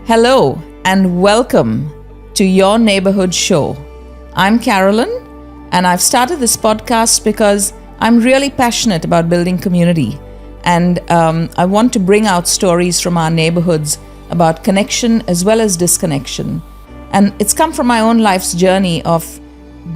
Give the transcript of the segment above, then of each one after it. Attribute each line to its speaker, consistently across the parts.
Speaker 1: Hello and welcome to Your Neighborhood Show. I'm Carolyn and I've started this podcast because I'm really passionate about building community and I want to bring out stories from our neighborhoods about connection as well as disconnection. And it's come from my own life's journey of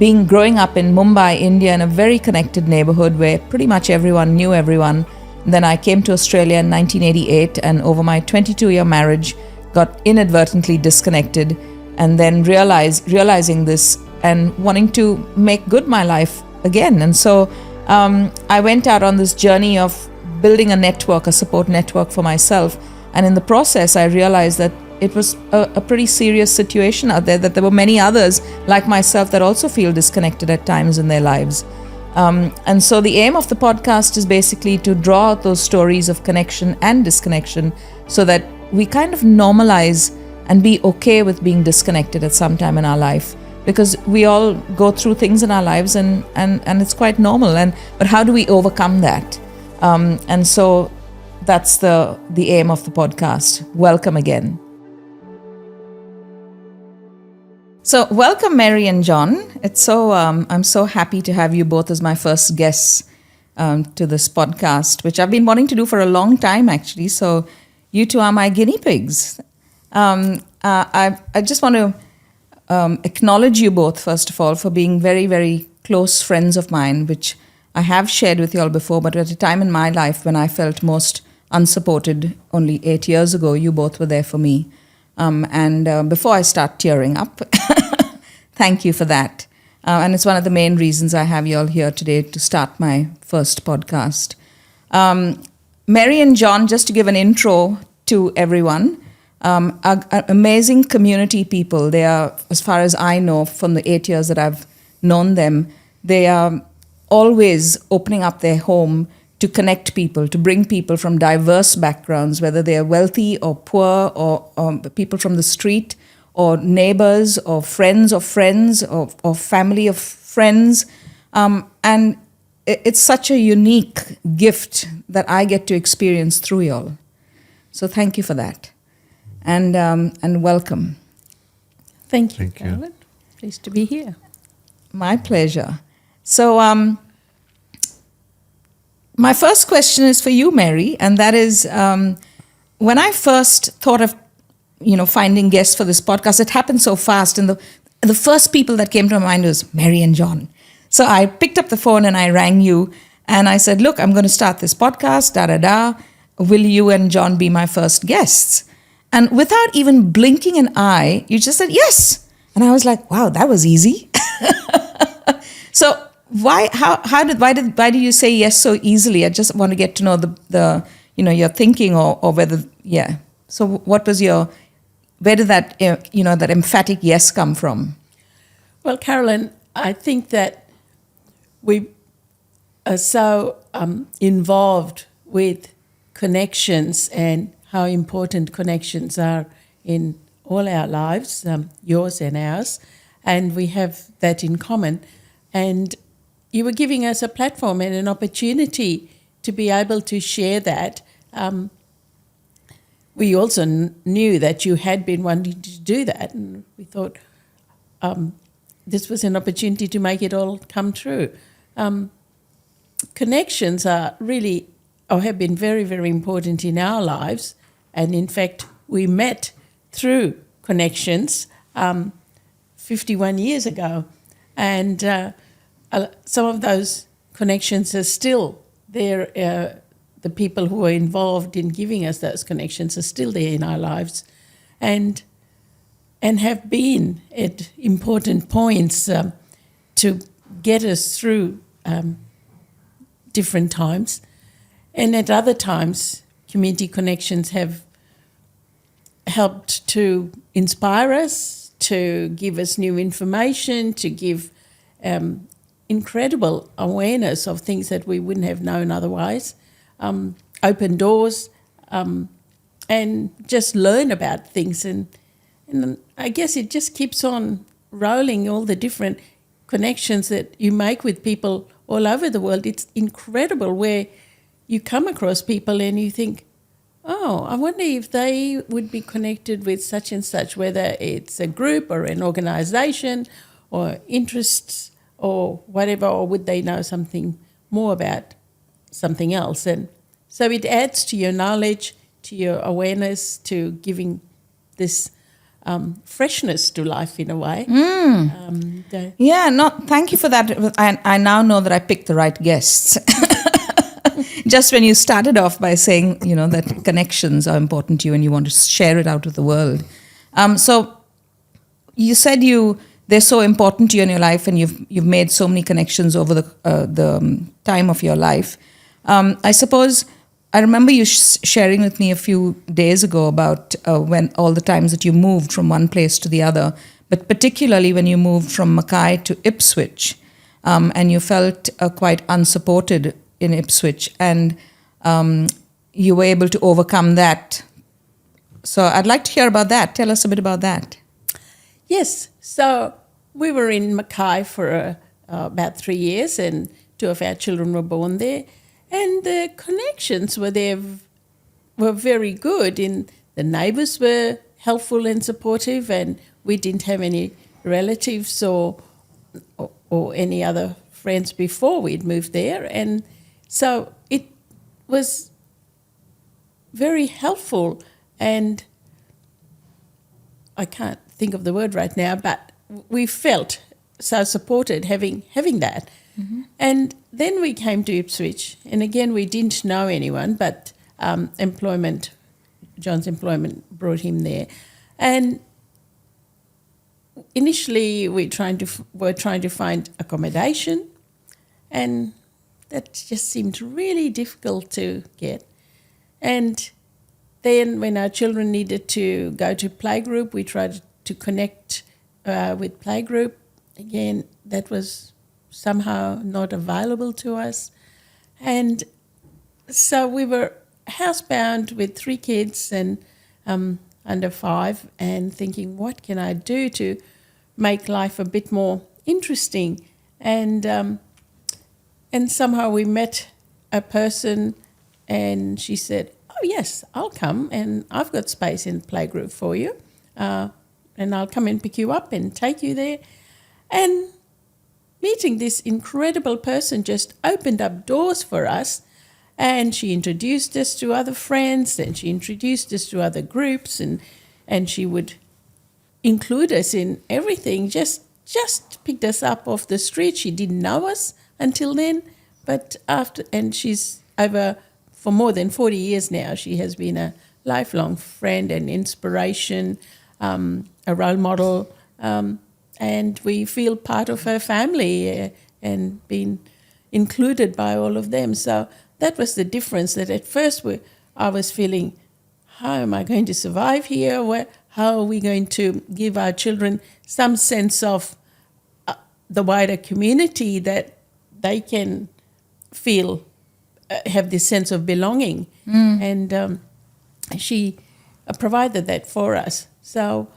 Speaker 1: growing up in Mumbai, India, in a very connected neighborhood where pretty much everyone knew everyone. Then I came to Australia in 1988 and over my 22-year marriage got inadvertently disconnected, and then realizing this and wanting to make good my life again. And so I went out on this journey of building a support network for myself. And in the process, I realized that it was a pretty serious situation out there, that there were many others like myself that also feel disconnected at times in their lives. And so the aim of the podcast is basically to draw out those stories of connection and disconnection so that we kind of normalize and be okay with being disconnected at some time in our life, because we all go through things in our lives and it's quite normal. But how do we overcome that? And so that's the aim of the podcast. Welcome again. So welcome, Mary and John. It's I'm so happy to have you both as my first guests to this podcast, which I've been wanting to do for a long time, actually. So you two are my guinea pigs. I just want to acknowledge you both, first of all, for being very, very close friends of mine, which I have shared with you all before, but at a time in my life when I felt most unsupported, only 8 years ago, you both were there for me. Before I start tearing up, thank you for that. And it's one of the main reasons I have you all here today to start my first podcast. Mary and John, just to give an intro to everyone, are amazing community people. They are, as far as I know, from the 8 years that I've known them, they are always opening up their home to connect people, to bring people from diverse backgrounds, whether they are wealthy or poor, or people from the street, or neighbors, or friends, or family of friends. And it's such a unique gift that I get to experience through y'all. So thank you for that. And welcome.
Speaker 2: Thank you, Carolyn. Pleased to be here.
Speaker 1: My pleasure. So my first question is for you, Mary, and that is, when I first thought of, finding guests for this podcast, it happened so fast, and the first people that came to my mind was Mary and John. So I picked up the phone and I rang you, and I said, look, I'm going to start this podcast, Will you and John be my first guests? And without even blinking an eye, you just said yes. And I was like, wow, that was easy. So why did you say yes so easily? I just want to get to know the your thinking or whether, yeah. So what was where did that, that emphatic yes come from?
Speaker 2: Well, Carolyn, I think that we are so involved with connections and how important connections are in all our lives, yours and ours, and we have that in common. And you were giving us a platform and an opportunity to be able to share that. We also knew that you had been wanting to do that, and we thought this was an opportunity to make it all come true. Connections are really, or have been very, very important in our lives, and in fact, we met through connections 51 years ago, and some of those connections are still there. The people who are involved in giving us those connections are still there in our lives, and have been at important points to get us through different times. And at other times, community connections have helped to inspire us, to give us new information, to give incredible awareness of things that we wouldn't have known otherwise, open doors, and just learn about things. And I guess it just keeps on rolling, all the different connections that you make with people all over the world. It's incredible where you come across people and you think, oh, I wonder if they would be connected with such and such, whether it's a group or an organisation or interests or whatever, or would they know something more about something else? And so it adds to your knowledge, to your awareness, to giving this freshness to life in a way.
Speaker 1: Thank you for that. I now know that I picked the right guests. Just when you started off by saying, that connections are important to you and you want to share it out with the world. So you said they're so important to you in your life, and you've made so many connections over the time of your life. I suppose I remember you sharing with me a few days ago about when all the times that you moved from one place to the other, but particularly when you moved from Mackay to Ipswich, and you felt quite unsupported in Ipswich, and you were able to overcome that. So I'd like to hear about that. Tell us a bit about that.
Speaker 2: Yes. So we were in Mackay for about 3 years, and 2 of our children were born there. And the connections were very good. The neighbours were helpful and supportive, and we didn't have any relatives or any other friends before we'd moved there. And so it was very helpful, and I can't think of the word right now, but we felt so supported having that. Mm-hmm. And then we came to Ipswich, and again we didn't know anyone, but John's employment brought him there. And initially we were trying to find accommodation, and that just seemed really difficult to get. And then when our children needed to go to playgroup, we tried to connect with playgroup. Again, that was somehow not available to us. And so we were housebound with 3 kids and under 5, and thinking, what can I do to make life a bit more interesting? And somehow we met a person, and she said, oh, yes, I'll come, and I've got space in playgroup for you, and I'll come and pick you up and take you there. And meeting this incredible person just opened up doors for us, and she introduced us to other friends, and she introduced us to other groups, and she would include us in everything, just picked us up off the street. She didn't know us until then, but and she's for more than 40 years now, she has been a lifelong friend and inspiration, a role model, and we feel part of her family and being included by all of them. So that was the difference, that at first I was feeling, how am I going to survive here? How are we going to give our children some sense of the wider community, that they can feel, have this sense of belonging? And she provided that for us. So,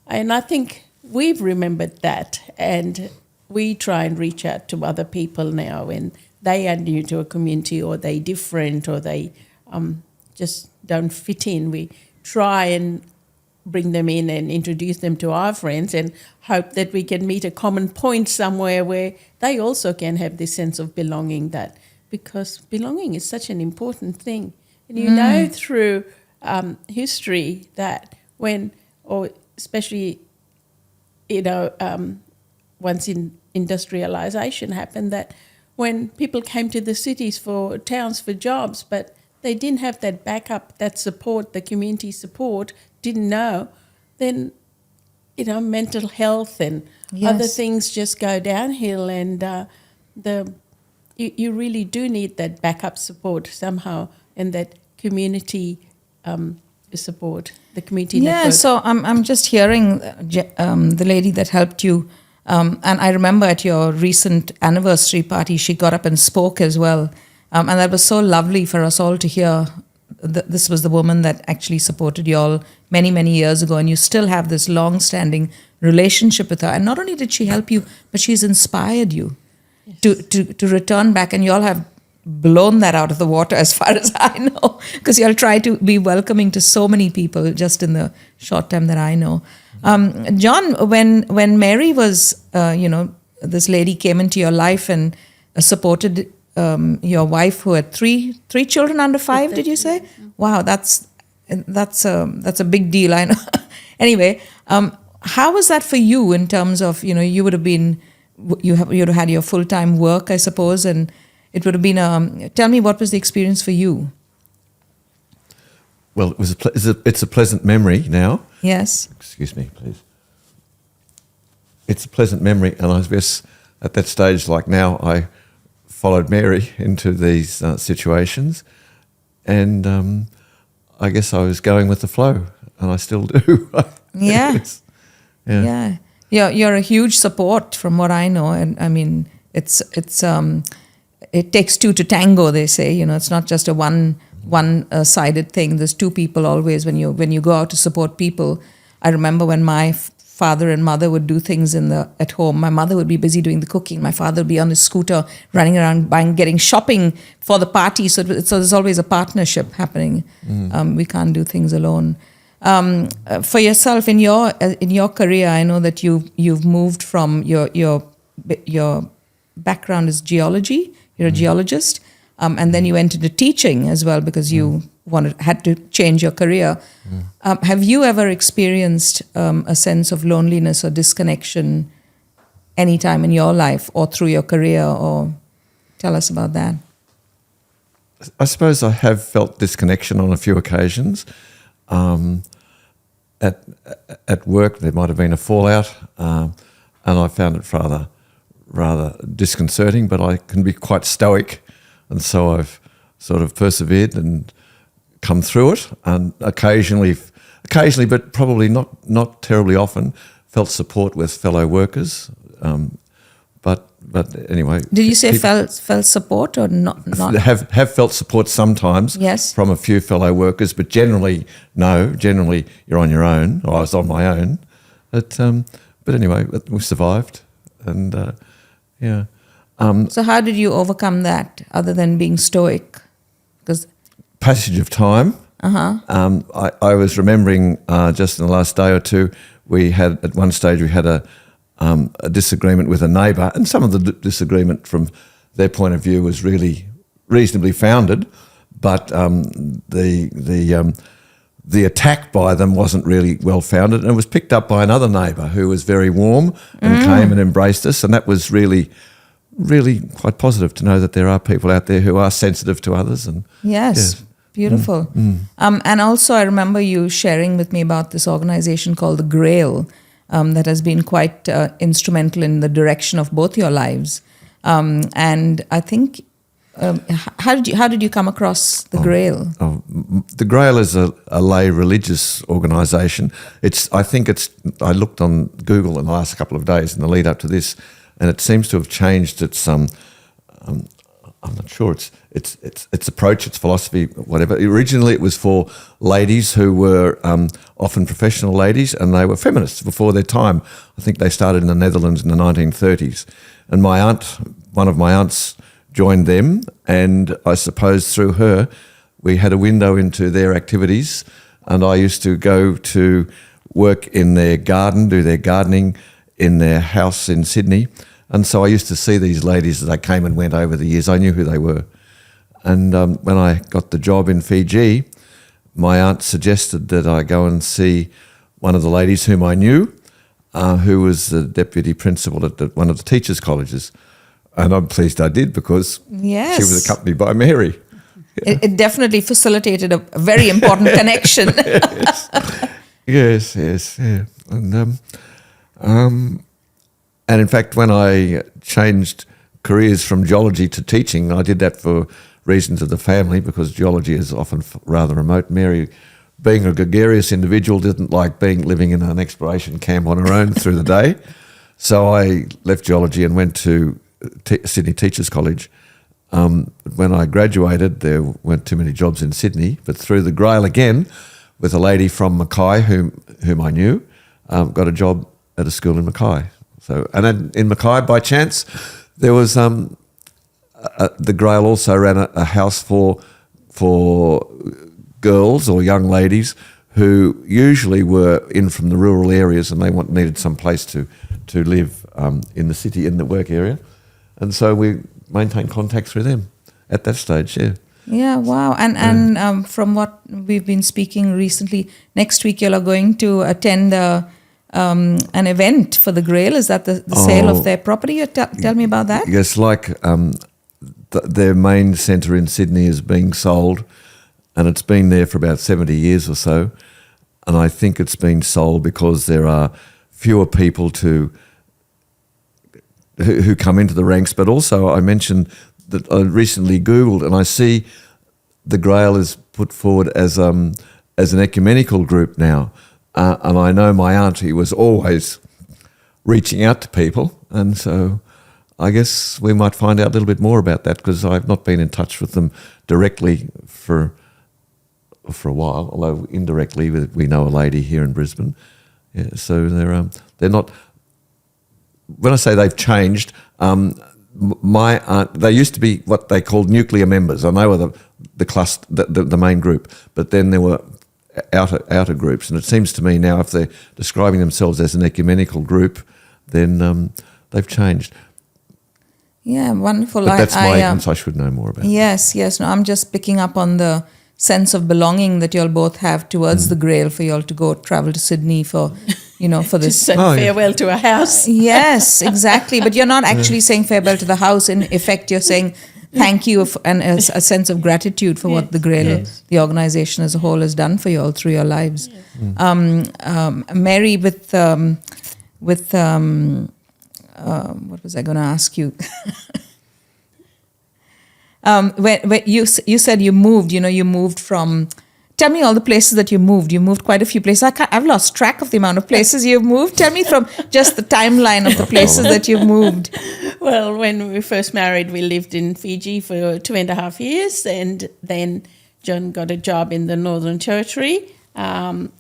Speaker 2: and I think we've remembered that, and we try and reach out to other people now when they are new to a community, or they different, or they just don't fit in. We try and bring them in and introduce them to our friends, and hope that we can meet a common point somewhere where they also can have this sense of belonging, because belonging is such an important thing. And you know through history that especially once industrialization happened, that when people came to the cities towns for jobs, but they didn't have that backup, that support, the community support, didn't know, then, mental health and other things just go downhill, and you really do need that backup support somehow, and that community support, the community network.
Speaker 1: Yeah, so I'm just hearing the lady that helped you, and I remember at your recent anniversary party, she got up and spoke as well, and that was so lovely for us all to hear. This was the woman that actually supported you all many, many years ago, and you still have this long-standing relationship with her. And not only did she help you, but she's inspired you to return back, and you all have blown that out of the water as far as I know, because you'll try to be welcoming to so many people just in the short time that I know. John, when Mary was, this lady came into your life and supported your wife who had three children under 5, did you say? Wow, that's a big deal, I know. Anyway, how was that for you in terms of, you would have been, you'd have had your full-time work, I suppose, and it would have been tell me, what was the experience for you?
Speaker 3: Well, it's a pleasant memory now.
Speaker 1: Yes.
Speaker 3: Excuse me, please. It's a pleasant memory, and I guess at that stage, like now, I followed Mary into these situations, and I guess I was going with the flow, and I still do.
Speaker 1: Yeah. Yeah. You're a huge support from what I know, and I mean, it takes two to tango, they say. It's not just a one-sided thing. There's two people always when you go out to support people. I remember when my father and mother would do things at home. My mother would be busy doing the cooking. My father would be on his scooter running around getting shopping for the party. So there's always a partnership happening. We can't do things alone. For yourself in your career, I know that you've moved from your background is geology. You're a geologist, and then you went into teaching as well because you had to change your career. Have you ever experienced a sense of loneliness or disconnection any time in your life or through your career? Or tell us about that.
Speaker 3: I suppose I have felt disconnection on a few occasions. At work, there might have been a fallout, and I found it rather disconcerting, but I can be quite stoic, and so I've sort of persevered and come through it, and occasionally, but probably not terribly often, felt support with fellow workers. But anyway,
Speaker 1: did you say felt support or not?
Speaker 3: Have felt support sometimes,
Speaker 1: yes,
Speaker 3: from a few fellow workers, but generally no. Generally, you're on your own. Or I was on my own, but anyway, we survived, and yeah.
Speaker 1: So how did you overcome that, other than being stoic? Because
Speaker 3: passage of time. I was remembering just in the last day or two, at one stage we had a disagreement with a neighbour, and some of the disagreement from their point of view was really reasonably founded, but the attack by them wasn't really well founded, and it was picked up by another neighbour who was very warm and came and embraced us, and that was really quite positive to know that there are people out there who are sensitive to others. And
Speaker 1: yes. Beautiful. And also I remember you sharing with me about this organisation called the Grail, that has been quite instrumental in the direction of both your lives. And I think, how did you come across the Grail?
Speaker 3: The Grail is a lay religious organisation. I looked on Google in the last couple of days in the lead up to this, and it seems to have changed its I'm not sure its approach, its philosophy, whatever. Originally, it was for ladies who were often professional ladies, and they were feminists before their time. I think they started in the Netherlands in the 1930s, and one of my aunts, joined them, and I suppose through her, we had a window into their activities, and I used to go to work in their garden, do their gardening in their house in Sydney. And so I used to see these ladies as they came and went over the years. I knew who they were. And when I got the job in Fiji, my aunt suggested that I go and see one of the ladies whom I knew, who was the deputy principal at one of the teachers' colleges. And I'm pleased I did, because
Speaker 1: yes,
Speaker 3: she was accompanied by Mary.
Speaker 1: Yeah. It definitely facilitated a very important connection.
Speaker 3: Yes, yeah. And in fact, when I changed careers from geology to teaching, I did that for reasons of the family, because geology is often rather remote. Mary, being a gregarious individual, didn't like living in an exploration camp on her own through the day. So I left geology and went to Sydney Teachers College. When I graduated, there weren't too many jobs in Sydney, but through the Grail again, with a lady from Mackay whom I knew, got a job at a school in Mackay. So, and then in Mackay, by chance, there was the Grail also ran a house for girls or young ladies who usually were in from the rural areas and they needed some place to live in the city, in the work area. And so we maintained contact through them at that stage, yeah.
Speaker 1: Yeah, wow. And from what we've been speaking recently, next week you're going to attend an event for the Grail. Is that the sale of their property? Tell me about that.
Speaker 3: Yes, their main centre in Sydney is being sold, and it's been there for about 70 years or so. And I think it's been sold because there are fewer people who come into the ranks. But also I mentioned that I recently Googled and I see the Grail is put forward as an ecumenical group now. And I know my auntie was always reaching out to people. And so I guess we might find out a little bit more about that because I've not been in touch with them directly for a while, although indirectly we know a lady here in Brisbane. Yeah, so they're not. When I say they've changed, my aunt, they used to be what they called nuclear members, and they were the cluster, the main group. But then there were outer groups, and it seems to me now if they're describing themselves as an ecumenical group, then they've changed.
Speaker 1: Yeah, wonderful.
Speaker 3: But that's my ignorance. I should know more about.
Speaker 1: Yes. No, I'm just picking up on the sense of belonging that you all both have towards the Grail for you all to go travel to Sydney for this.
Speaker 2: Say farewell to a house.
Speaker 1: Yes, exactly. But you're not actually saying farewell to the house. In effect, you're saying thank you and a sense of gratitude for what the Grail, the organisation as a whole, has done for you all through your lives. Yes. Mary, with what was I going to ask you? When you said you moved, you moved from. Tell me all the places that you moved. You moved quite a few places. I've lost track of the amount of places you've moved. Tell me from just the timeline of the places that you've moved.
Speaker 2: Well, when we first married, we lived in Fiji for 2.5 years, and then John got a job in the Northern Territory and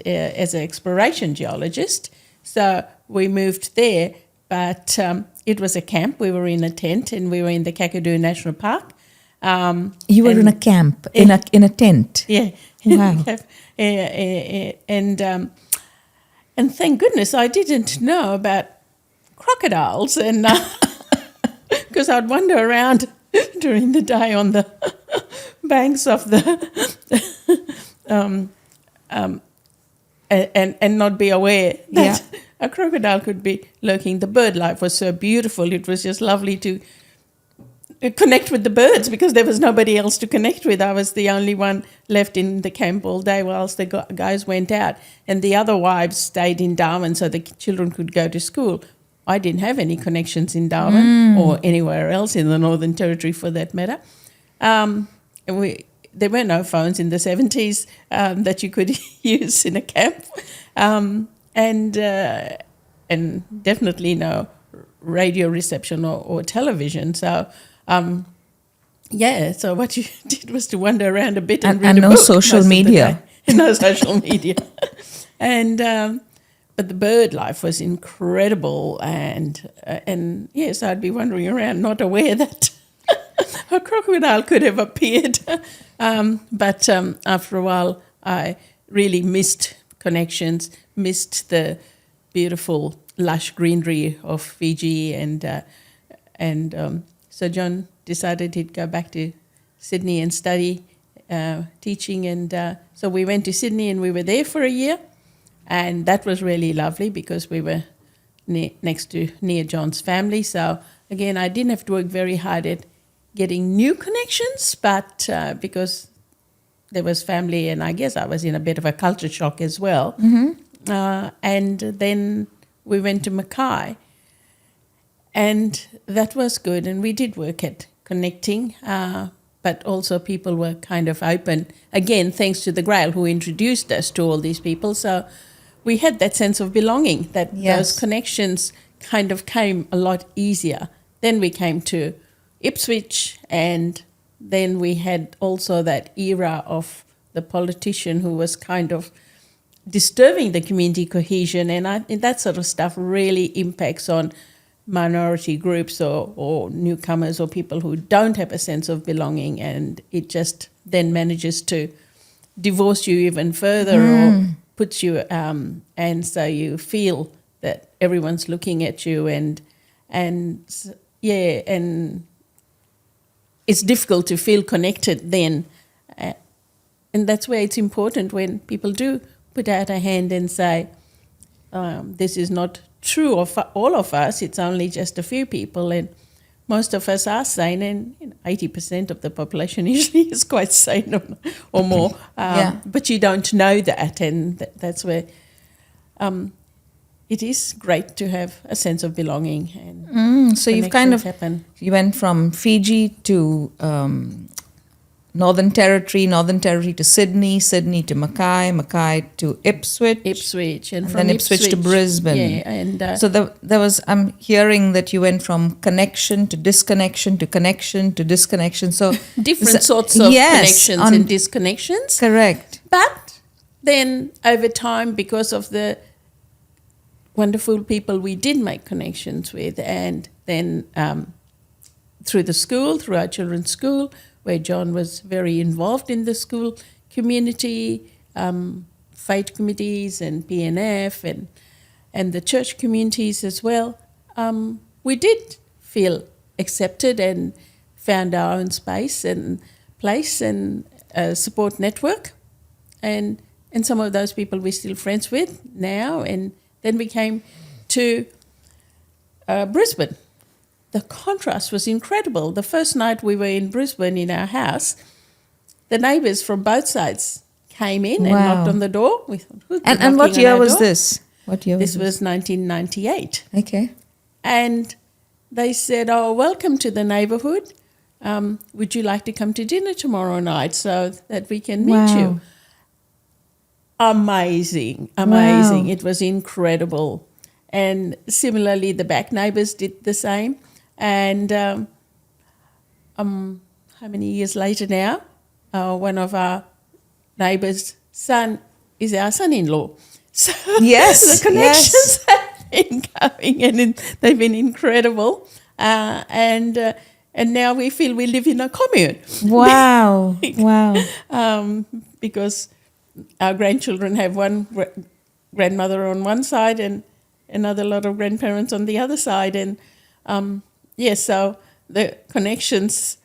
Speaker 2: as an exploration geologist. So we moved there, but it was a camp. We were in a tent, and we were in the Kakadu National Park.
Speaker 1: You were in a camp, in a tent.
Speaker 2: Yeah.
Speaker 1: Wow.
Speaker 2: And thank goodness I didn't know about crocodiles, and because I'd wander around during the day on the banks of the and not be aware that a crocodile could be lurking. The bird life was so beautiful. It was just lovely to connect with the birds because there was nobody else to connect with. I was the only one left in the camp all day whilst the guys went out, and the other wives stayed in Darwin so the children could go to school. I didn't have any connections in Darwin or anywhere else in the Northern Territory for that matter. There were no phones in the 70s that you could use in a camp, and definitely no radio reception or television. So so what you did was to wander around a bit and read a book.
Speaker 1: And no social media.
Speaker 2: No social media. And but the bird life was incredible, and yes, I'd be wandering around not aware that a crocodile could have appeared. But after a while, I really missed connections, missed the beautiful lush greenery of Fiji, and so John decided he'd go back to Sydney and study teaching, and so we went to Sydney and we were there for a year, and that was really lovely because we were near John's family. So again, I didn't have to work very hard at getting new connections, but because there was family, and I guess I was in a bit of a culture shock as well. And then we went to Mackay, and that was good, and we did work at connecting, but also people were kind of open, again, thanks to the Grail who introduced us to all these people. So we had that sense of belonging, that those connections kind of came a lot easier. Then we came to Ipswich, and then we had also that era of the politician who was kind of disturbing the community cohesion, and that sort of stuff really impacts on minority groups or newcomers or people who don't have a sense of belonging, and it just then manages to divorce you even further or puts you and so you feel that everyone's looking at you and it's difficult to feel connected then, and that's where it's important when people do put out a hand and say, this is not true of all of us, it's only just a few people, and most of us are sane, and 80% of the population usually is quite sane or more, but you don't know that, and that's where it is great to have a sense of belonging. And
Speaker 1: so you've kind of
Speaker 2: happen.
Speaker 1: You went from Fiji to Northern Territory to Sydney to Mackay to Ipswich,
Speaker 2: and from
Speaker 1: then Ipswich to Brisbane.
Speaker 2: Yeah, and
Speaker 1: so there was. I'm hearing that you went from connection to disconnection to connection to disconnection. So
Speaker 2: different sorts of connections and disconnections.
Speaker 1: Correct.
Speaker 2: But then over time, because of the wonderful people we did make connections with, and then through our children's school, where John was very involved in the school community, faith committees and PNF and the church communities as well, we did feel accepted and found our own space and place and support network. And some of those people we're still friends with now. And then we came to Brisbane. The contrast was incredible. The first night we were in Brisbane in our house, the neighbours from both sides came in and knocked on the door. We thought,
Speaker 1: and what year was this?
Speaker 2: This was 1998.
Speaker 1: Okay.
Speaker 2: And they said, welcome to the neighbourhood. Would you like to come to dinner tomorrow night so that we can meet you? Amazing.
Speaker 1: Wow.
Speaker 2: It was incredible. And similarly, the back neighbours did the same. And how many years later now, one of our neighbours' son is our son-in-law. So
Speaker 1: yes,
Speaker 2: the connections have been going, and they've been incredible. And now we feel we live in a commune.
Speaker 1: Wow, wow.
Speaker 2: Because our grandchildren have one grandmother on one side and another lot of grandparents on the other side. And so the connections,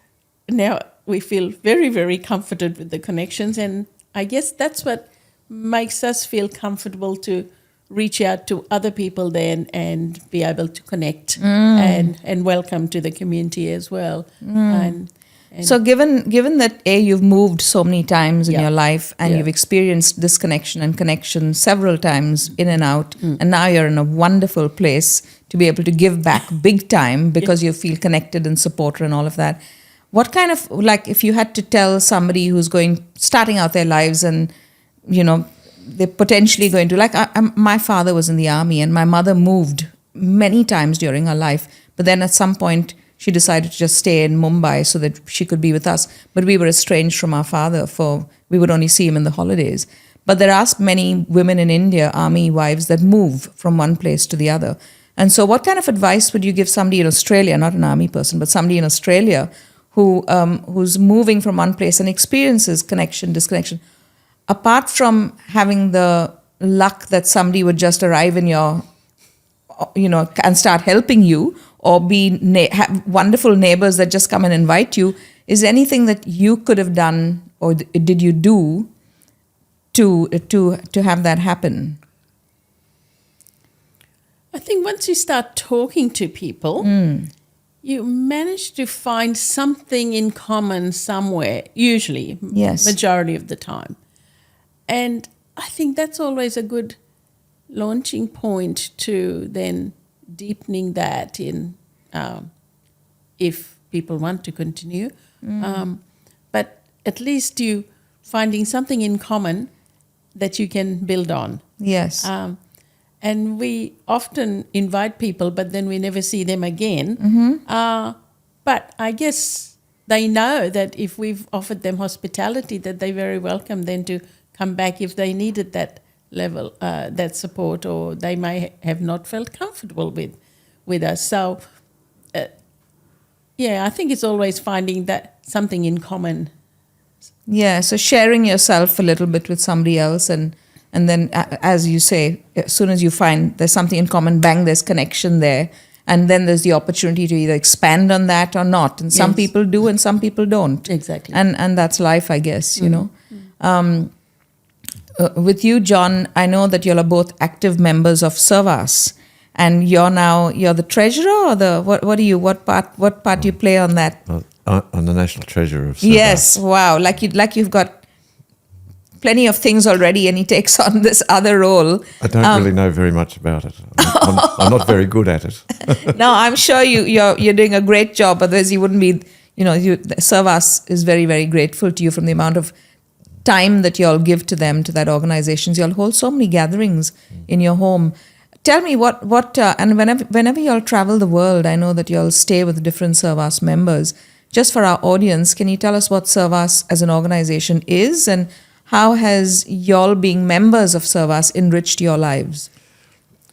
Speaker 2: now we feel very, very comforted with the connections. And I guess that's what makes us feel comfortable to reach out to other people then and be able to connect and welcome to the community as well. And
Speaker 1: so given that you've moved so many times in your life and you've experienced disconnection and connection several times in and out, and now you're in a wonderful place to be able to give back big time because you feel connected and supported and all of that. What kind of, like, if you had to tell somebody who's starting out their lives and, they're potentially going to, like, my father was in the army and my mother moved many times during her life, but then at some point she decided to just stay in Mumbai so that she could be with us. But we were estranged from our father we would only see him in the holidays. But there are many women in India, army wives, that move from one place to the other. And so what kind of advice would you give somebody in Australia, not an army person, but somebody in Australia who's moving from one place and experiences connection, disconnection, apart from having the luck that somebody would just arrive in your, and start helping you, or have wonderful neighbors that just come and invite you, is there anything that you could have done or did you do to have that happen?
Speaker 2: I think once you start talking to people, you manage to find something in common somewhere, usually, majority of the time. And I think that's always a good launching point to then deepening that in if people want to continue. But at least you finding something in common that you can build on.
Speaker 1: Yes.
Speaker 2: And we often invite people, but then we never see them again. But I guess they know that if we've offered them hospitality, that they're very welcome then to come back if they needed that level, that support, or they may have not felt comfortable with us. So, I think it's always finding that something in common.
Speaker 1: Yeah, so sharing yourself a little bit with somebody else, and then, as you say, as soon as you find there's something in common, bang, there's connection there. And then there's the opportunity to either expand on that or not. And some people do and some people don't.
Speaker 2: Exactly.
Speaker 1: And that's life, I guess, you know. With you, John, I know that you're both active members of Servas. And you're the treasurer, or what part do you play on that?
Speaker 3: I'm the national treasurer of Servas.
Speaker 1: Yes, wow. Like you've got plenty of things already, and he takes on this other role.
Speaker 3: I don't really know very much about it. I'm not very good at it.
Speaker 1: No, I'm sure you're doing a great job. Otherwise, you wouldn't be. Servas is very, very grateful to you from the amount of time that you all give to them, to that organizations. You all hold so many gatherings in your home. Tell me and whenever you all travel the world, I know that you all stay with different Servas members. Just for our audience, can you tell us what Servas as an organization is, and how has y'all being members of Servas enriched your lives?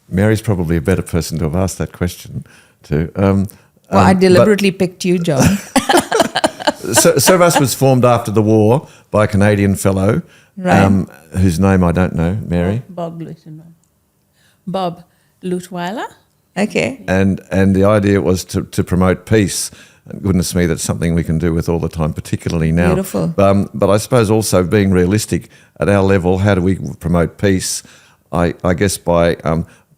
Speaker 3: Mary's probably a better person to have asked that question to.
Speaker 1: I deliberately picked you, John.
Speaker 3: Servas was formed after the war by a Canadian fellow,
Speaker 1: right.
Speaker 3: Whose name I don't know, Mary.
Speaker 2: Bob Lutweiler.
Speaker 1: Okay.
Speaker 3: And the idea was to promote peace. And goodness me, that's something we can do with all the time, particularly now.
Speaker 1: Beautiful.
Speaker 3: But I suppose also being realistic at our level, how do we promote peace? I guess by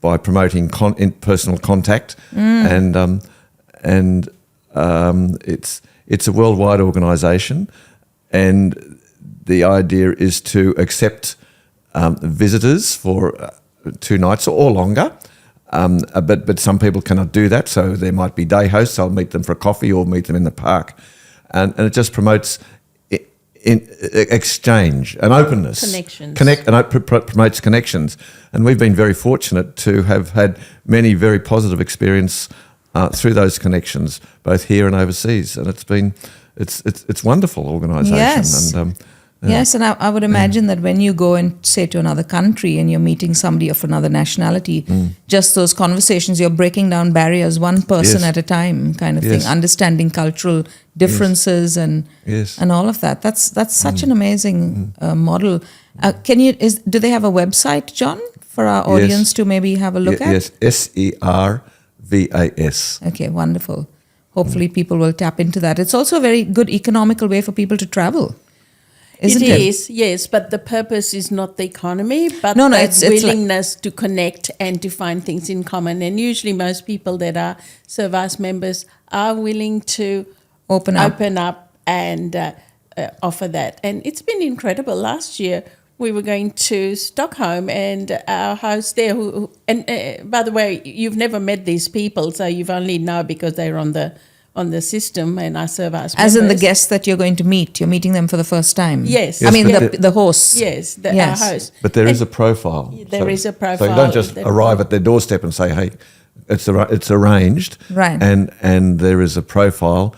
Speaker 3: promoting personal contact, and it's a worldwide organisation, and the idea is to accept visitors for 2 nights or longer. But some people cannot do that, so there might be day hosts. I'll meet them for a coffee or meet them in the park, and it just promotes exchange and openness,
Speaker 2: connections,
Speaker 3: promotes connections. And we've been very fortunate to have had many very positive experience through those connections, both here and overseas. And it's wonderful organisation.
Speaker 1: Yes. Yes, and I would imagine that when you go and say to another country and you're meeting somebody of another nationality, just those conversations, you're breaking down barriers one person at a time, kind of thing, understanding cultural differences and all of that. That's such an amazing model. Do they have a website, John, for our audience to maybe have a look at?
Speaker 3: Yes, Servas.
Speaker 1: Okay, wonderful. Hopefully people will tap into that. It's also a very good economical way for people to travel. Isn't it?
Speaker 2: It is, yes, but the purpose is not the economy, but
Speaker 1: it's
Speaker 2: willingness to connect and to find things in common. And usually most people that are Servas members are willing to open up and offer that. And it's been incredible. Last year we were going to Stockholm, and our host there, by the way, you've never met these people, so you've only know because they're on the system and our Servas
Speaker 1: As
Speaker 2: members.
Speaker 1: in the guests that you're going to meet. You're meeting them for the first time.
Speaker 2: Yes.
Speaker 1: I mean, the hosts.
Speaker 2: Yes, our host.
Speaker 3: But there is a profile.
Speaker 2: There is a profile.
Speaker 3: So you don't just arrive at their doorstep and say, hey, it's arranged.
Speaker 1: Right.
Speaker 3: And there is a profile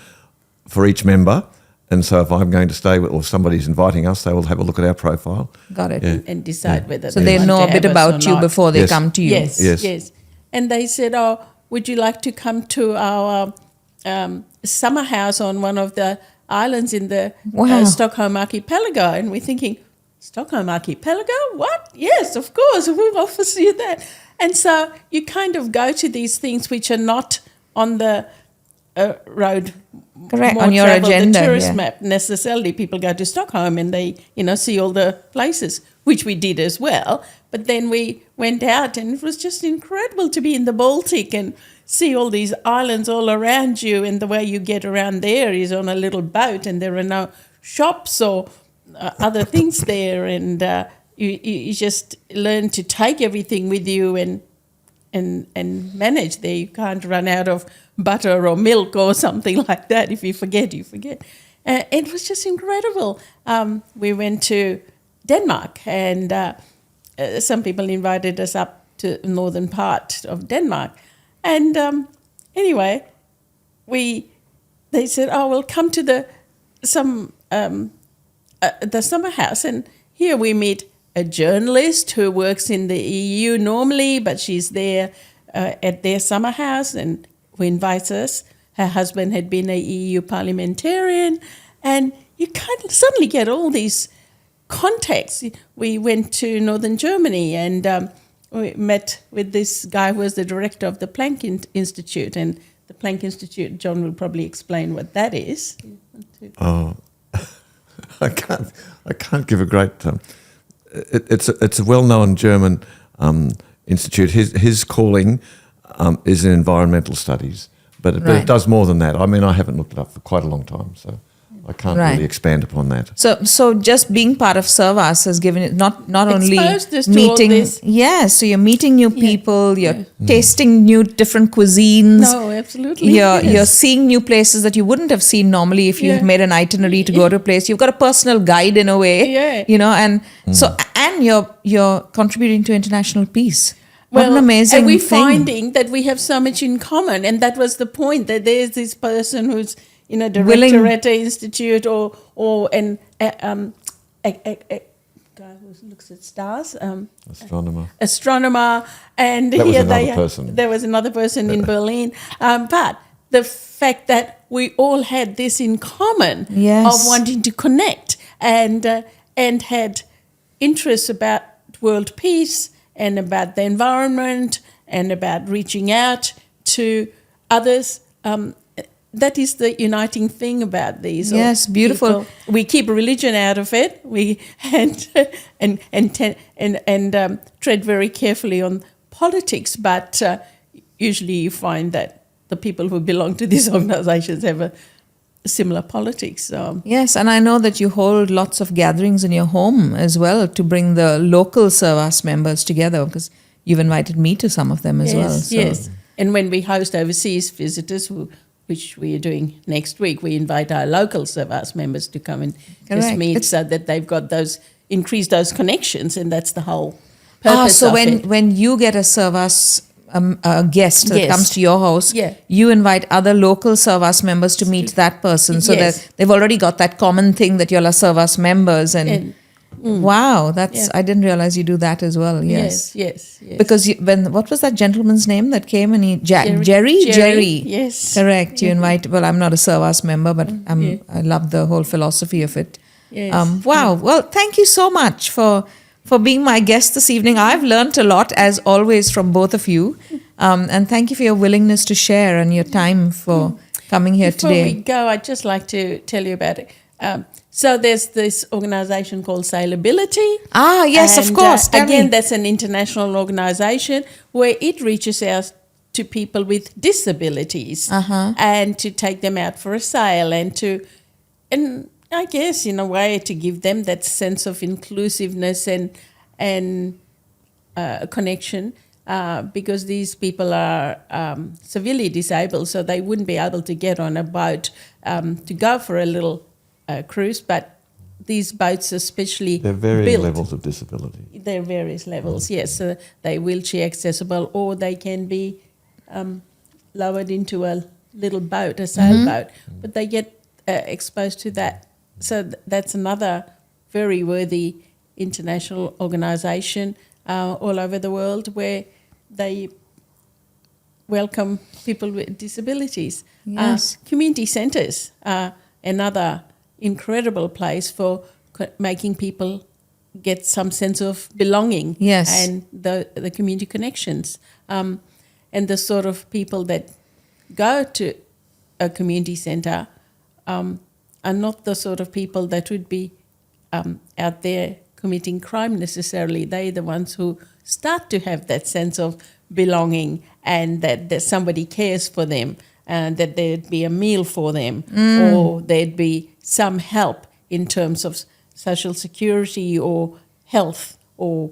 Speaker 3: for each member. And so if I'm going to stay with, or somebody's inviting us, they will have a look at our profile.
Speaker 1: Got it.
Speaker 3: Yeah.
Speaker 2: And decide whether
Speaker 1: So they know a bit about you before they come to you.
Speaker 2: Yes. And they said, would you like to come to our summer house on one of the islands in the Stockholm archipelago? And we're thinking, Stockholm archipelago? What? Yes, of course, we'll offer you that. And so you kind of go to these things which are not on the road.
Speaker 1: Correct, on your agenda.
Speaker 2: The tourist map necessarily. People go to Stockholm and they, see all the places, which we did as well. But then we went out and it was just incredible to be in the Baltic and see all these islands all around you, and the way you get around there is on a little boat, and there are no shops or other things there, and you just learn to take everything with you and manage there. You can't run out of butter or milk or something like that. If you forget, you forget. It was just incredible. We went to Denmark, and some people invited us up to the northern part of Denmark. And anyway, they said, we'll come to the summer house. And here we meet a journalist who works in the EU normally, but she's there at their summer house and who invites us. Her husband had been a EU parliamentarian, and you kind of suddenly get all these contacts. We went to northern Germany and we met with this guy who was the director of the Planck Institute, and the Planck Institute, John will probably explain what that is.
Speaker 3: Oh, I can't give a great. It's a well-known German institute. His calling is in environmental studies, but it does more than that. I mean, I haven't looked it up for quite a long time, so I can't really expand upon that.
Speaker 1: So just being part of Servas has given it not only
Speaker 2: Exposed us to
Speaker 1: meeting,
Speaker 2: all this.
Speaker 1: so you're meeting new people, you're tasting new different cuisines.
Speaker 2: No, absolutely.
Speaker 1: You're seeing new places that you wouldn't have seen normally if you had made an itinerary to go to a place. You've got a personal guide in a way, and so you're contributing to international peace. What an amazing
Speaker 2: and we're
Speaker 1: thing.
Speaker 2: finding that we have so much in common, and that was the point, that there's this person who's director at an institute or a guy who looks at stars, astronomer, and there was another person in Berlin. But the fact that we all had this in common of wanting to connect and had interests about world peace and about the environment and about reaching out to others. That is the uniting thing about these.
Speaker 1: Yes, beautiful.
Speaker 2: People. We keep religion out of it. We tread very carefully on politics, but usually you find that the people who belong to these organizations have a similar politics. So.
Speaker 1: Yes, and I know that you hold lots of gatherings in your home as well to bring the local Servas members together, because you've invited me to some of them as well. So.
Speaker 2: Yes, and when we host overseas visitors, which we are doing next week, we invite our local Servas members to come and just meet so that they've got increase those connections, and that's the whole purpose of it. So
Speaker 1: when you get a Servas a guest that comes to your house, you invite other local Servas members to meet that person, so that they've already got that common thing that you're a Servas members. Wow, I didn't realize you do that as well. Yes. Because what was that gentleman's name that came and Jerry?
Speaker 2: Yes.
Speaker 1: Correct. You invite. Well, I'm not a Servas member, but I love the whole philosophy of it.
Speaker 2: Yes.
Speaker 1: Wow. Well, thank you so much for being my guest this evening. I've learnt a lot, as always, from both of you. And thank you for your willingness to share and your time for coming here today.
Speaker 2: Before we go, I'd just like to tell you about it. So there's this organisation called Sailability.
Speaker 1: Yes, of course.
Speaker 2: Again, that's an international organisation where it reaches out to people with disabilities and to take them out for a sail and I guess in a way to give them that sense of inclusiveness and connection, because these people are severely disabled, so they wouldn't be able to get on a boat to go for a little cruise, but these boats are specially
Speaker 3: There are various
Speaker 2: built.
Speaker 3: levels of disability.
Speaker 2: There are various levels, yes. So they're wheelchair accessible, or they can be lowered into a little boat, a sailboat, but they get exposed to that. So that's another very worthy international organisation all over the world where they welcome people with disabilities.
Speaker 1: Yes.
Speaker 2: Community centres are another incredible place for making people get some sense of belonging.
Speaker 1: Yes.
Speaker 2: And the community connections. And the sort of people that go to a community centre are not the sort of people that would be out there committing crime necessarily. They're the ones who start to have that sense of belonging and that somebody cares for them, and that there'd be a meal for them, or there'd be some help in terms of social security or health, or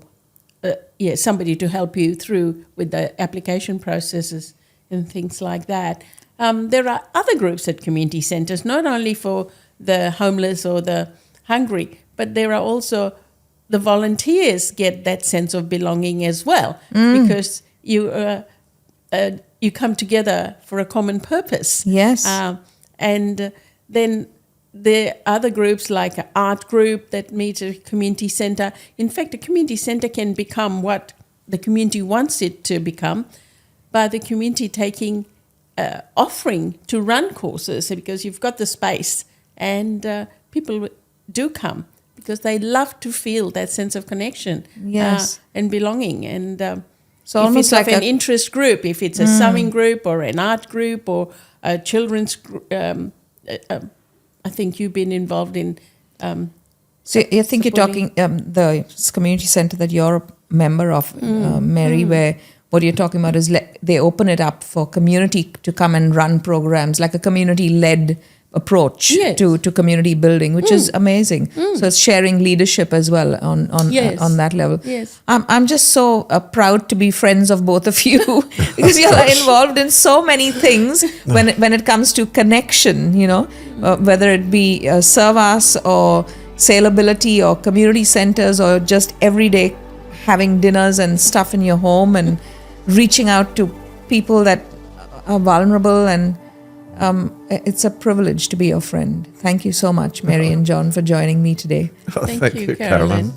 Speaker 2: somebody to help you through with the application processes and things like that. There are other groups at community centres, not only for the homeless or the hungry, but there are also the volunteers get that sense of belonging as well, because you come together for a common purpose.
Speaker 1: Yes.
Speaker 2: And then there are other groups like an art group that meet at a community centre. In fact, a community centre can become what the community wants it to become, by the community offering to run courses, because you've got the space, and people do come because they love to feel that sense of connection, and belonging. And
Speaker 1: so
Speaker 2: if
Speaker 1: almost
Speaker 2: it's
Speaker 1: like
Speaker 2: an interest group, if it's a sewing group or an art group or a children's I think you've been involved in.
Speaker 1: So I think you're talking the community center that you're a member of, Mary, where what you're talking about is they open it up for community to come and run programs, like a community-led approach to community building, which is amazing. So it's sharing leadership as well on that level.
Speaker 2: Yes.
Speaker 1: I'm just so proud to be friends of both of you because you're involved in so many things when it comes to connection, whether it be Servas or Sailability or community centers or just everyday having dinners and stuff in your home and reaching out to people that are vulnerable, and it's a privilege to be your friend. Thank you so much, Mary and John, for joining me today.
Speaker 2: Thank you, Carolyn.